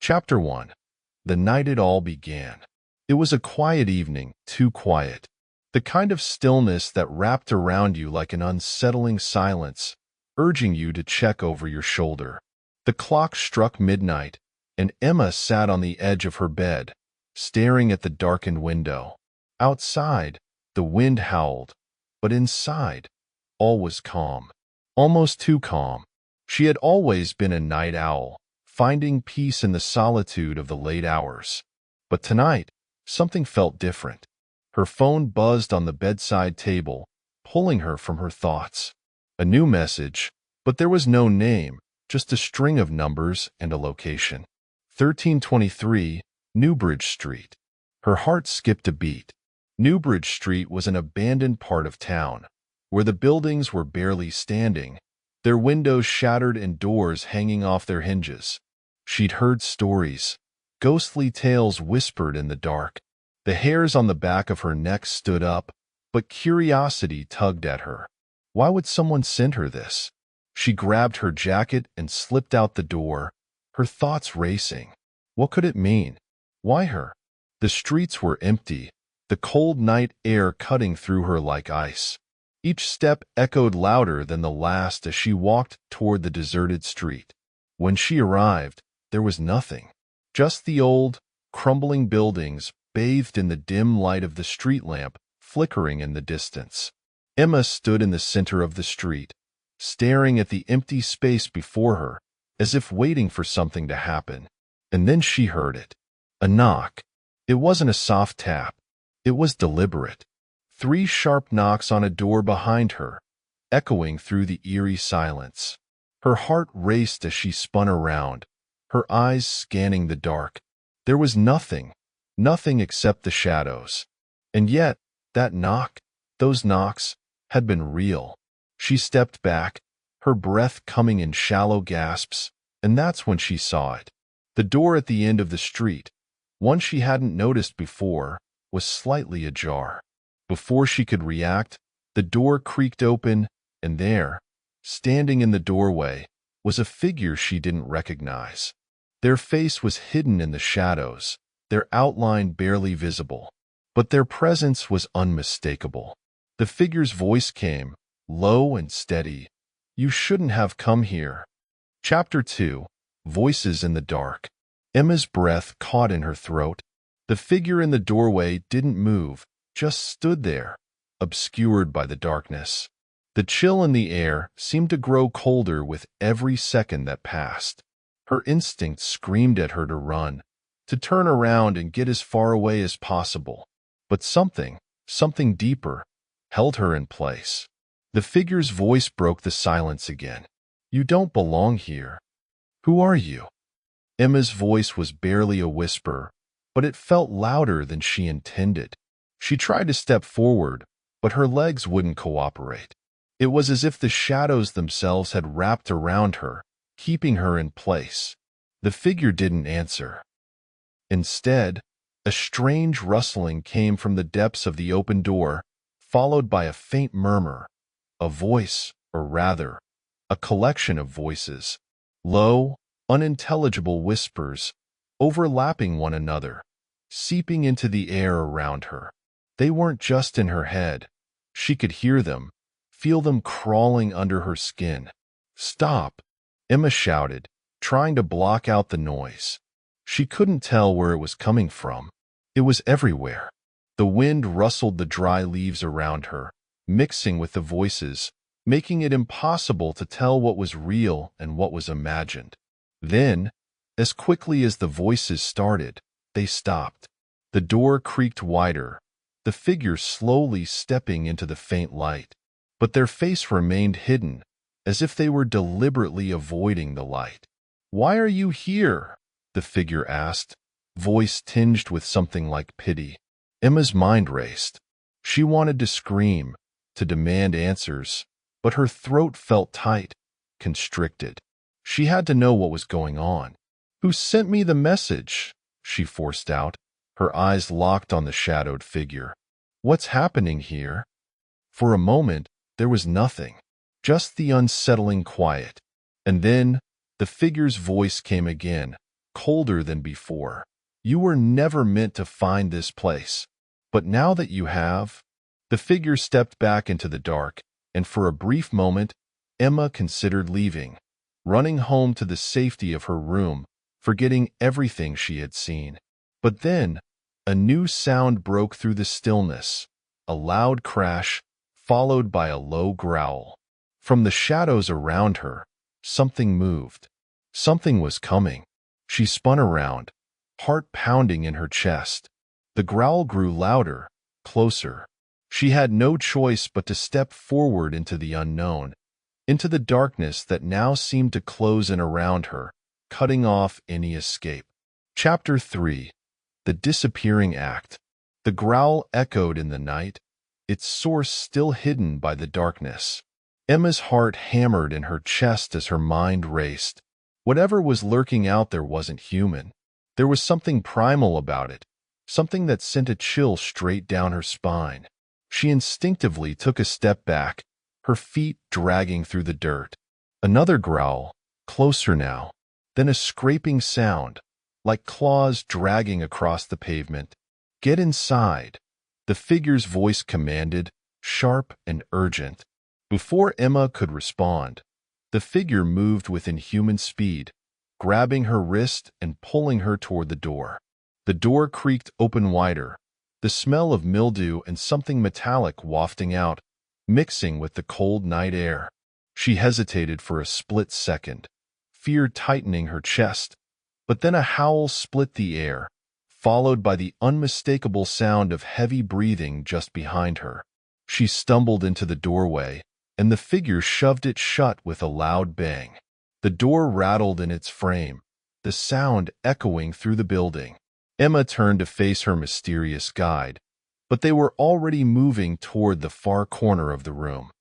Chapter 1. The night it all began. It was a quiet evening, too quiet. The kind of stillness that wrapped around you like an unsettling silence, urging you to check over your shoulder. The clock struck midnight, and Emma sat on the edge of her bed, staring at the darkened window. Outside, the wind howled, but inside, all was calm. Almost too calm. She had always been a night owl, finding peace in the solitude of the late hours. But tonight, something felt different. Her phone buzzed on the bedside table, pulling her from her thoughts. A new message, but there was no name, just a string of numbers and a location. 1323, Newbridge Street. Her heart skipped a beat. Newbridge Street was an abandoned part of town, where the buildings were barely standing, their windows shattered and doors hanging off their hinges. She'd heard stories, ghostly tales whispered in the dark. The hairs on the back of her neck stood up, but curiosity tugged at her. Why would someone send her this? She grabbed her jacket and slipped out the door, her thoughts racing. What could it mean? Why her? The streets were empty, the cold night air cutting through her like ice. Each step echoed louder than the last as she walked toward the deserted street. When she arrived, there was nothing. Just the old, crumbling buildings bathed in the dim light of the street lamp flickering in the distance. Emma stood in the center of the street, staring at the empty space before her, as if waiting for something to happen. And then she heard it. A knock. It wasn't a soft tap. It was deliberate. 3 sharp knocks on a door behind her, echoing through the eerie silence. Her heart raced as she spun around, her eyes scanning the dark. There was nothing except the shadows. And yet, that knock, those knocks, had been real. She stepped back, her breath coming in shallow gasps, and that's when she saw it. The door at the end of the street, one she hadn't noticed before, was slightly ajar. Before she could react, the door creaked open, and there, standing in the doorway, was a figure she didn't recognize. Their face was hidden in the shadows, their outline barely visible, but their presence was unmistakable. The figure's voice came, low and steady. "You shouldn't have come here." Chapter 2. Voices in the Dark. Emma's breath caught in her throat. The figure in the doorway didn't move, just stood there, obscured by the darkness. The chill in the air seemed to grow colder with every second that passed. Her instinct screamed at her to run, to turn around and get as far away as possible. But something deeper, held her in place. The figure's voice broke the silence again. "You don't belong here. Who are you?" Emma's voice was barely a whisper, but it felt louder than she intended. She tried to step forward, but her legs wouldn't cooperate. It was as if the shadows themselves had wrapped around her, keeping her in place. The figure didn't answer. Instead, a strange rustling came from the depths of the open door, followed by a faint murmur. A voice, or rather, a collection of voices. Low, unintelligible whispers, overlapping one another, seeping into the air around her. They weren't just in her head. She could hear them, feel them crawling under her skin. "Stop!" Emma shouted, trying to block out the noise. She couldn't tell where it was coming from. It was everywhere. The wind rustled the dry leaves around her, mixing with the voices, making it impossible to tell what was real and what was imagined. Then, as quickly as the voices started, they stopped. The door creaked wider, the figure slowly stepping into the faint light. But their face remained hidden, as if they were deliberately avoiding the light. "Why are you here?" the figure asked, voice tinged with something like pity. Emma's mind raced. She wanted to scream, to demand answers, but her throat felt tight, constricted. She had to know what was going on. "Who sent me the message?" she forced out, her eyes locked on the shadowed figure. "What's happening here?" For a moment, there was nothing, just the unsettling quiet. And then, the figure's voice came again, colder than before. You were never meant to find this place. But now that you have, the figure stepped back into the dark, and for a brief moment, Emma considered leaving, running home to the safety of her room, forgetting everything she had seen. But then, a new sound broke through the stillness, a loud crash, followed by a low growl. From the shadows around her, something moved. Something was coming. She spun around, heart pounding in her chest. The growl grew louder, closer. She had no choice but to step forward into the unknown, into the darkness that now seemed to close in around her, cutting off any escape. Chapter 3. The Disappearing Act. The growl echoed in the night, its source still hidden by the darkness. Emma's heart hammered in her chest as her mind raced. Whatever was lurking out there wasn't human. There was something primal about it, something that sent a chill straight down her spine. She instinctively took a step back, her feet dragging through the dirt. Another growl, closer now, then a scraping sound, like claws dragging across the pavement. "Get inside," the figure's voice commanded, sharp and urgent. Before Emma could respond, the figure moved with inhuman speed, grabbing her wrist and pulling her toward the door. The door creaked open wider, the smell of mildew and something metallic wafting out, mixing with the cold night air. She hesitated for a split second, fear tightening her chest, but then a howl split the air, followed by the unmistakable sound of heavy breathing just behind her. She stumbled into the doorway, and the figure shoved it shut with a loud bang. The door rattled in its frame, the sound echoing through the building. Emma turned to face her mysterious guide, but they were already moving toward the far corner of the room.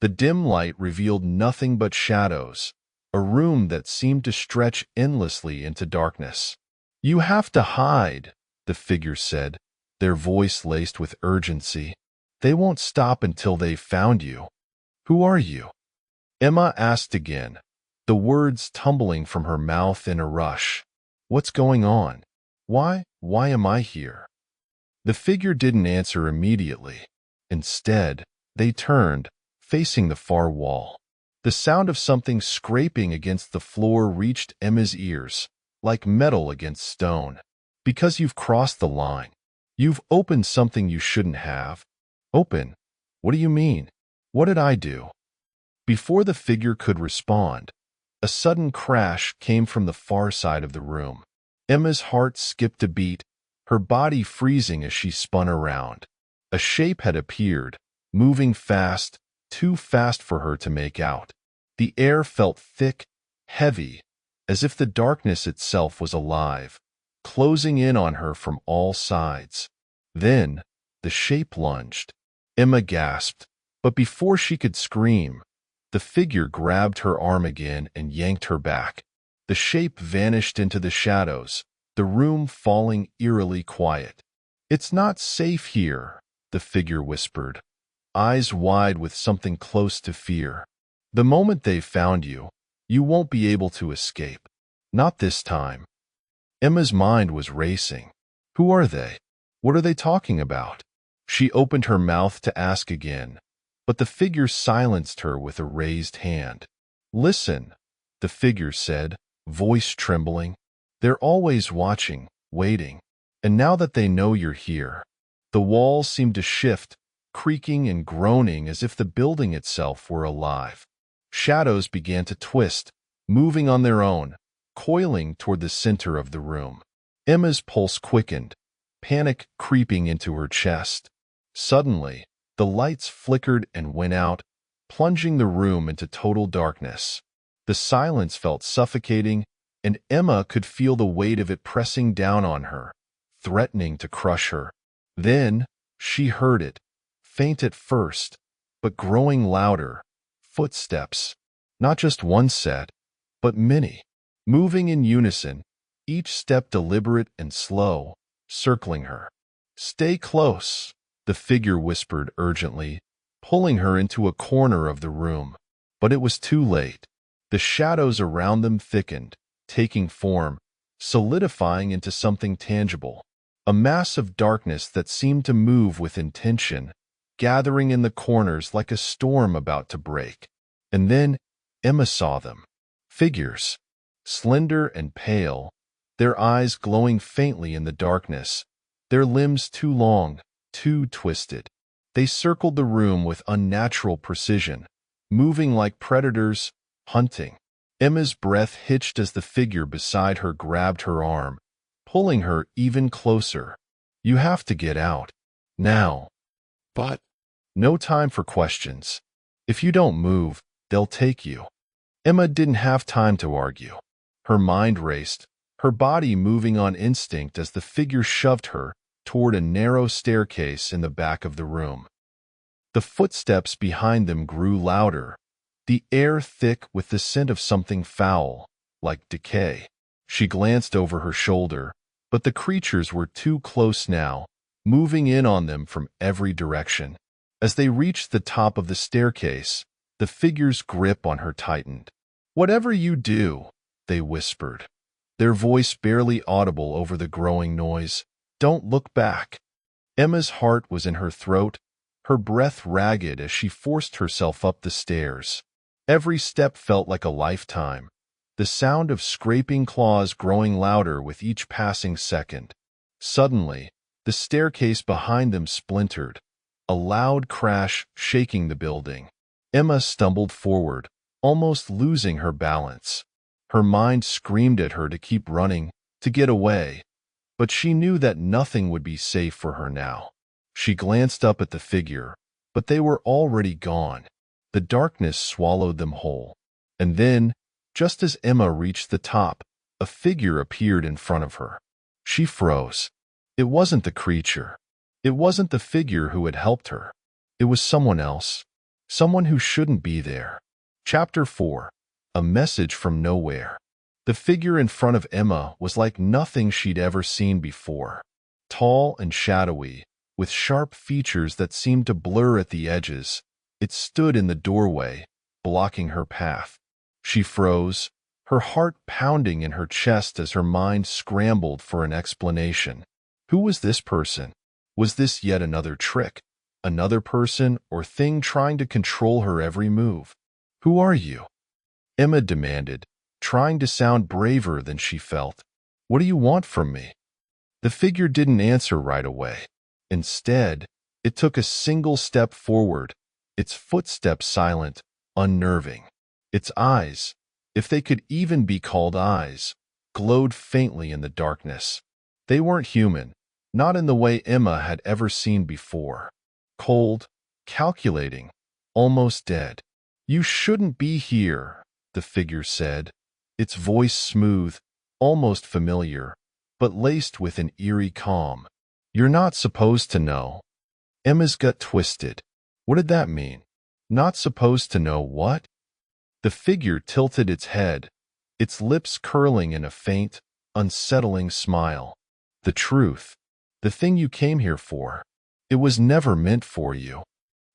The dim light revealed nothing but shadows, a room that seemed to stretch endlessly into darkness. "You have to hide," the figure said, their voice laced with urgency. "They won't stop until they've found you." "Who are you?" Emma asked again, the words tumbling from her mouth in a rush. "What's going on? Why am I here?" The figure didn't answer immediately. Instead, they turned, facing the far wall. The sound of something scraping against the floor reached Emma's ears, like metal against stone. "Because you've crossed the line. You've opened something you shouldn't have." "Open? What do you mean? What did I do?" Before the figure could respond, a sudden crash came from the far side of the room. Emma's heart skipped a beat, her body freezing as she spun around. A shape had appeared, moving fast, too fast for her to make out. The air felt thick, heavy, as if the darkness itself was alive, closing in on her from all sides. Then, the shape lunged. Emma gasped, but before she could scream, the figure grabbed her arm again and yanked her back. The shape vanished into the shadows, the room falling eerily quiet. "It's not safe here," the figure whispered, eyes wide with something close to fear. "The moment they've found you, you won't be able to escape. Not this time." Emma's mind was racing. Who are they? What are they talking about? She opened her mouth to ask again, but the figure silenced her with a raised hand. "Listen," the figure said, voice trembling. "They're always watching, waiting. And now that they know you're here." The walls seemed to shift, creaking and groaning as if the building itself were alive. Shadows began to twist, moving on their own, coiling toward the center of the room. Emma's pulse quickened, panic creeping into her chest. Suddenly, the lights flickered and went out, plunging the room into total darkness. The silence felt suffocating, and Emma could feel the weight of it pressing down on her, threatening to crush her. Then, she heard it, faint at first, but growing louder. Footsteps. Not just one set, but many. Moving in unison, each step deliberate and slow, circling her. "Stay close," the figure whispered urgently, pulling her into a corner of the room. But it was too late. The shadows around them thickened, taking form, solidifying into something tangible. A mass of darkness that seemed to move with intention, gathering in the corners like a storm about to break. And then Emma saw them. Figures, slender and pale, their eyes glowing faintly in the darkness, their limbs too long, too twisted. They circled the room with unnatural precision, moving like predators, hunting. Emma's breath hitched as the figure beside her grabbed her arm, pulling her even closer. You have to get out. Now. But No time for questions. If you don't move, they'll take you. Emma didn't have time to argue. Her mind raced, her body moving on instinct as the figure shoved her toward a narrow staircase in the back of the room. The footsteps behind them grew louder, the air thick with the scent of something foul, like decay. She glanced over her shoulder, but the creatures were too close now, moving in on them from every direction. As they reached the top of the staircase, the figure's grip on her tightened. "Whatever you do," they whispered, their voice barely audible over the growing noise, "don't look back." Emma's heart was in her throat, her breath ragged as she forced herself up the stairs. Every step felt like a lifetime, the sound of scraping claws growing louder with each passing second. Suddenly, the staircase behind them splintered, a loud crash shaking the building. Emma stumbled forward, almost losing her balance. Her mind screamed at her to keep running, to get away, but she knew that nothing would be safe for her now. She glanced up at the figure, but they were already gone. The darkness swallowed them whole. And then, just as Emma reached the top, a figure appeared in front of her. She froze. It wasn't the creature. It wasn't the figure who had helped her. It was someone else. Someone who shouldn't be there. Chapter 4. A Message from Nowhere. The figure in front of Emma was like nothing she'd ever seen before. Tall and shadowy, with sharp features that seemed to blur at the edges, it stood in the doorway, blocking her path. She froze, her heart pounding in her chest as her mind scrambled for an explanation. Who was this person? Was this yet another trick? Another person or thing trying to control her every move? "Who are you?" Emma demanded, trying to sound braver than she felt. "What do you want from me?" The figure didn't answer right away. Instead, it took a single step forward, its footsteps silent, unnerving. Its eyes, if they could even be called eyes, glowed faintly in the darkness. They weren't human, not in the way Emma had ever seen before. Cold, calculating, almost dead. "You shouldn't be here," the figure said, its voice smooth, almost familiar, but laced with an eerie calm. "You're not supposed to know." Emma's gut twisted. What did that mean? Not supposed to know what? The figure tilted its head, its lips curling in a faint, unsettling smile. "The truth. The thing you came here for. It was never meant for you."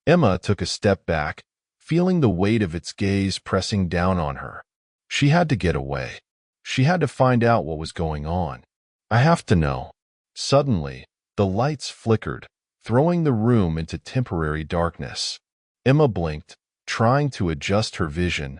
Emma took a step back, feeling the weight of its gaze pressing down on her. She had to get away. She had to find out what was going on. "I have to know." Suddenly, the lights flickered, throwing the room into temporary darkness. Emma blinked, trying to adjust her vision,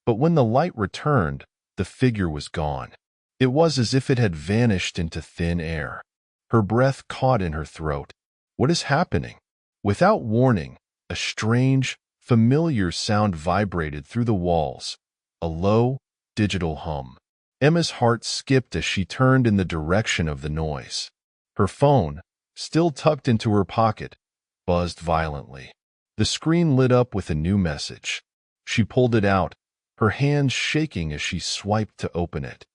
but when the light returned, the figure was gone. It was as if it had vanished into thin air. Her breath caught in her throat. What is happening? Without warning, a strange, familiar sound vibrated through the walls, a low, digital hum. Emma's heart skipped as she turned in the direction of the noise. Her phone, still tucked into her pocket, buzzed violently. The screen lit up with a new message. She pulled it out, her hands shaking as she swiped to open it.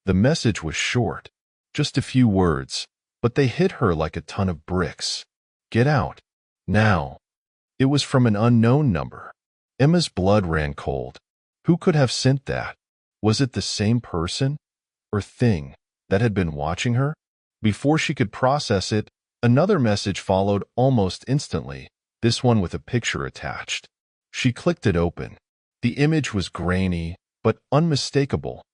The message was short, just a few words, but they hit her like a ton of bricks. "Get out. Now." It was from an unknown number. Emma's blood ran cold. Who could have sent that? Was it the same person or thing that had been watching her? Before she could process it, another message followed almost instantly, this one with a picture attached. She clicked it open. The image was grainy, but unmistakable.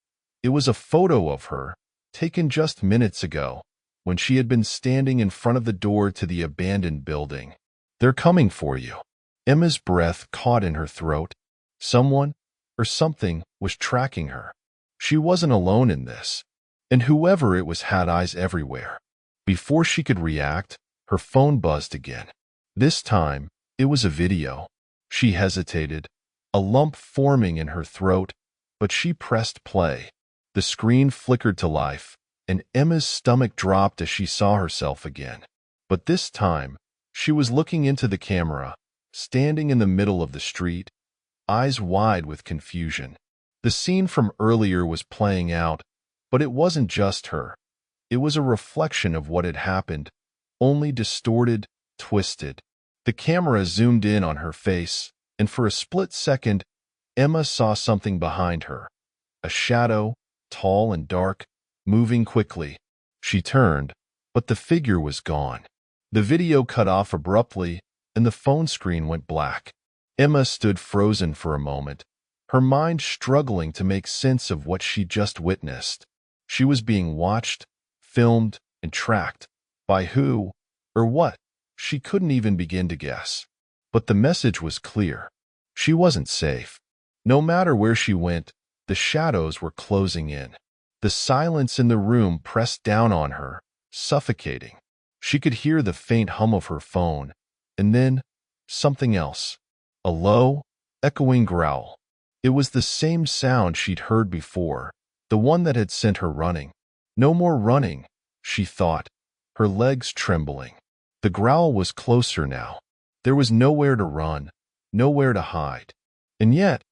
It was a photo of her, taken just minutes ago, when she had been standing in front of the door to the abandoned building. "They're coming for you." Emma's breath caught in her throat. Someone, or something, was tracking her. She wasn't alone in this, and whoever it was had eyes everywhere. Before she could react, her phone buzzed again. This time, it was a video. She hesitated, a lump forming in her throat, but she pressed play. The screen flickered to life, and Emma's stomach dropped as she saw herself again. But this time, she was looking into the camera, standing in the middle of the street, eyes wide with confusion. The scene from earlier was playing out, but it wasn't just her. It was a reflection of what had happened, only distorted, twisted. The camera zoomed in on her face, and for a split second, Emma saw something behind her. A shadow, tall and dark, moving quickly. She turned, but the figure was gone. The video cut off abruptly, and the phone screen went black. Emma stood frozen for a moment, her mind struggling to make sense of what she just witnessed. She was being watched, filmed, and tracked. By who, or what, she couldn't even begin to guess. But the message was clear. She wasn't safe. No matter where she went, the shadows were closing in. The silence in the room pressed down on her, suffocating. She could hear the faint hum of her phone, and then something else. A low, echoing growl. It was the same sound she'd heard before, the one that had sent her running. No more running, she thought, her legs trembling. The growl was closer now. There was nowhere to run, nowhere to hide. And yet,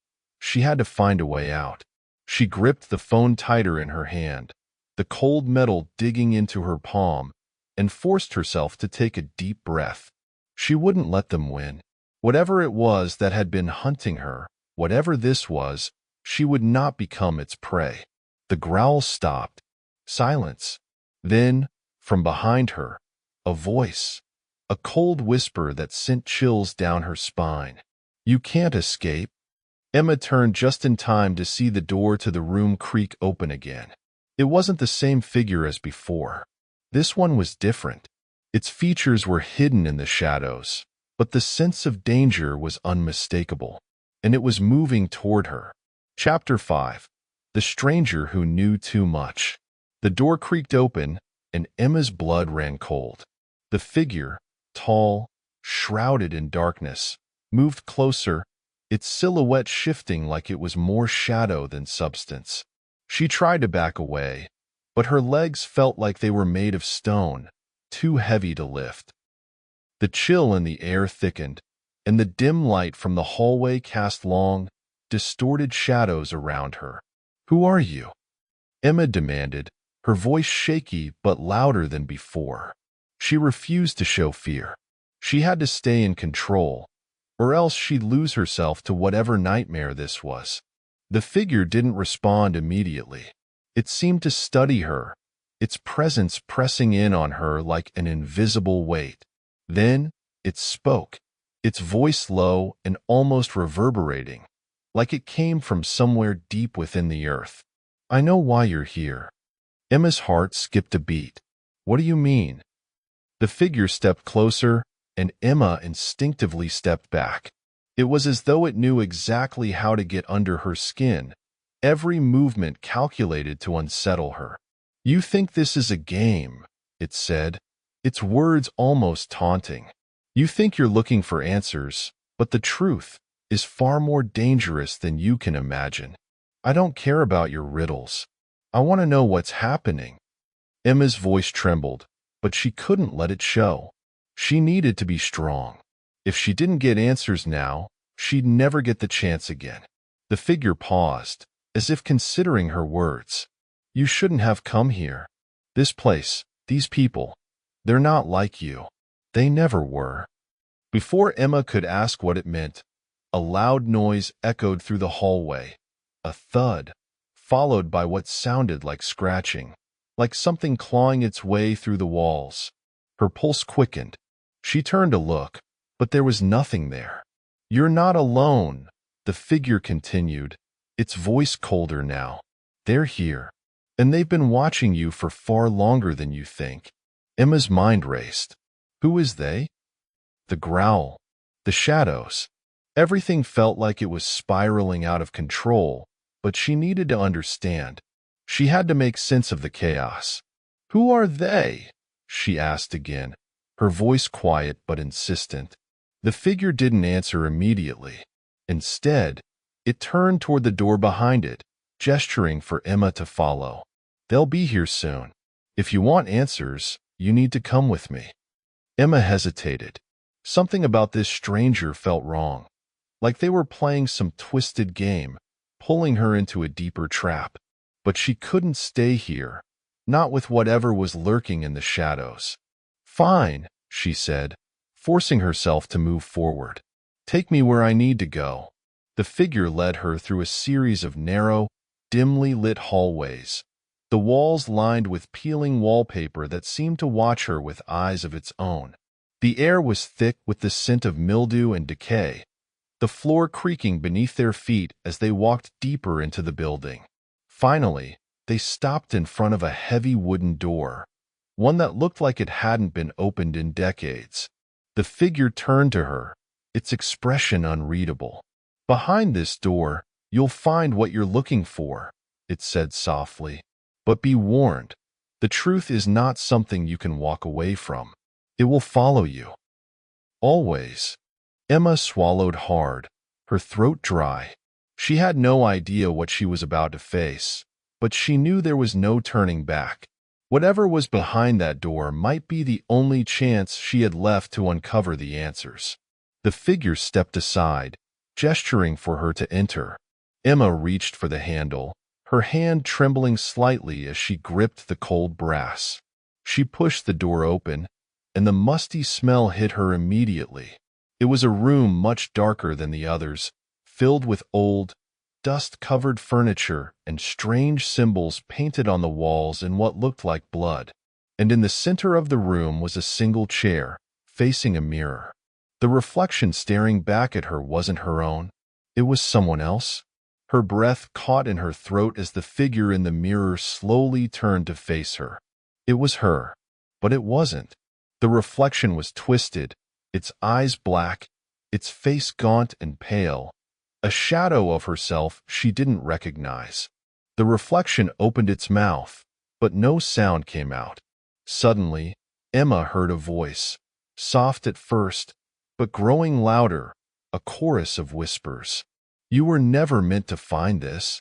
she had to find a way out. She gripped the phone tighter in her hand, the cold metal digging into her palm, and forced herself to take a deep breath. She wouldn't let them win. Whatever it was that had been hunting her, whatever this was, she would not become its prey. The growl stopped. Silence. Then, from behind her, a voice. A cold whisper that sent chills down her spine. "You can't escape." Emma turned just in time to see the door to the room creak open again. It wasn't the same figure as before. This one was different. Its features were hidden in the shadows, but the sense of danger was unmistakable, and it was moving toward her. Chapter 5. The Stranger Who Knew Too Much. The door creaked open, and Emma's blood ran cold. The figure, tall, shrouded in darkness, moved closer, its silhouette shifting like it was more shadow than substance. She tried to back away, but her legs felt like they were made of stone, too heavy to lift. The chill in the air thickened, and the dim light from the hallway cast long, distorted shadows around her. "Who are you?" Emma demanded, her voice shaky but louder than before. She refused to show fear. She had to stay in control, or else she'd lose herself to whatever nightmare this was. The figure didn't respond immediately. It seemed to study her, its presence pressing in on her like an invisible weight. Then it spoke, its voice low and almost reverberating, like it came from somewhere deep within the earth. "I know why you're here." Emma's heart skipped a beat. "What do you mean?" The figure stepped closer, and Emma instinctively stepped back. It was as though it knew exactly how to get under her skin, every movement calculated to unsettle her. "You think this is a game," it said, its words almost taunting. "You think you're looking for answers, but the truth is far more dangerous than you can imagine. I don't care about your riddles. I want to know what's happening." Emma's voice trembled, but she couldn't let it show. She needed to be strong. If she didn't get answers now, she'd never get the chance again. The figure paused, as if considering her words. "You shouldn't have come here. This place, these people, they're not like you. They never were." Before Emma could ask what it meant, a loud noise echoed through the hallway, a thud, followed by what sounded like scratching, like something clawing its way through the walls. Her pulse quickened. She turned to look, but there was nothing there. "You're not alone," the figure continued, its voice colder now. "They're here. And they've been watching you for far longer than you think. Emma's mind raced. Who is they? The growl. The shadows. Everything felt like it was spiraling out of control, but she needed to understand. She had to make sense of the chaos. Who are they? She asked again, her voice quiet but insistent. The figure didn't answer immediately. Instead, it turned toward the door behind it, gesturing for Emma to follow. They'll be here soon. If you want answers, you need to come with me. Emma hesitated. Something about this stranger felt wrong, like they were playing some twisted game, pulling her into a deeper trap. But she couldn't stay here, not with whatever was lurking in the shadows. Fine, she said, forcing herself to move forward. Take me where I need to go. The figure led her through a series of narrow, dimly lit hallways, the walls lined with peeling wallpaper that seemed to watch her with eyes of its own. The air was thick with the scent of mildew and decay, the floor creaking beneath their feet as they walked deeper into the building. Finally, they stopped in front of a heavy wooden door, one that looked like it hadn't been opened in decades. The figure turned to her, its expression unreadable. Behind this door, you'll find what you're looking for, it said softly. But be warned, the truth is not something you can walk away from. It will follow you. Always. Emma swallowed hard, her throat dry. She had no idea what she was about to face, but she knew there was no turning back. Whatever was behind that door might be the only chance she had left to uncover the answers. The figure stepped aside, gesturing for her to enter. Emma reached for the handle, her hand trembling slightly as she gripped the cold brass. She pushed the door open, and the musty smell hit her immediately. It was a room much darker than the others, filled with old, dust-covered furniture and strange symbols painted on the walls in what looked like blood. And in the center of the room was a single chair, facing a mirror. The reflection staring back at her wasn't her own. It was someone else. Her breath caught in her throat as the figure in the mirror slowly turned to face her. It was her, but it wasn't. The reflection was twisted, its eyes black, its face gaunt and pale, a shadow of herself she didn't recognize. The reflection opened its mouth, but no sound came out. Suddenly, Emma heard a voice, soft at first, but growing louder, a chorus of whispers. You were never meant to find this.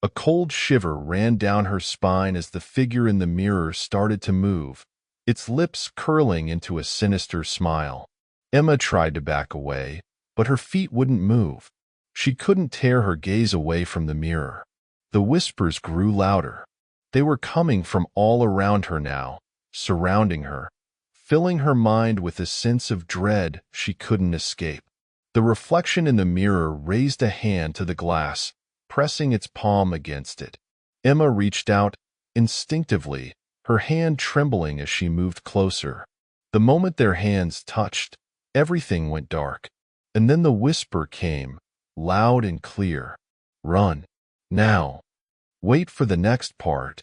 A cold shiver ran down her spine as the figure in the mirror started to move, its lips curling into a sinister smile. Emma tried to back away, but her feet wouldn't move. She couldn't tear her gaze away from the mirror. The whispers grew louder. They were coming from all around her now, surrounding her, filling her mind with a sense of dread she couldn't escape. The reflection in the mirror raised a hand to the glass, pressing its palm against it. Emma reached out, instinctively, her hand trembling as she moved closer. The moment their hands touched, everything went dark. And then the whisper came, loud and clear. Run. Now. Wait for the next part.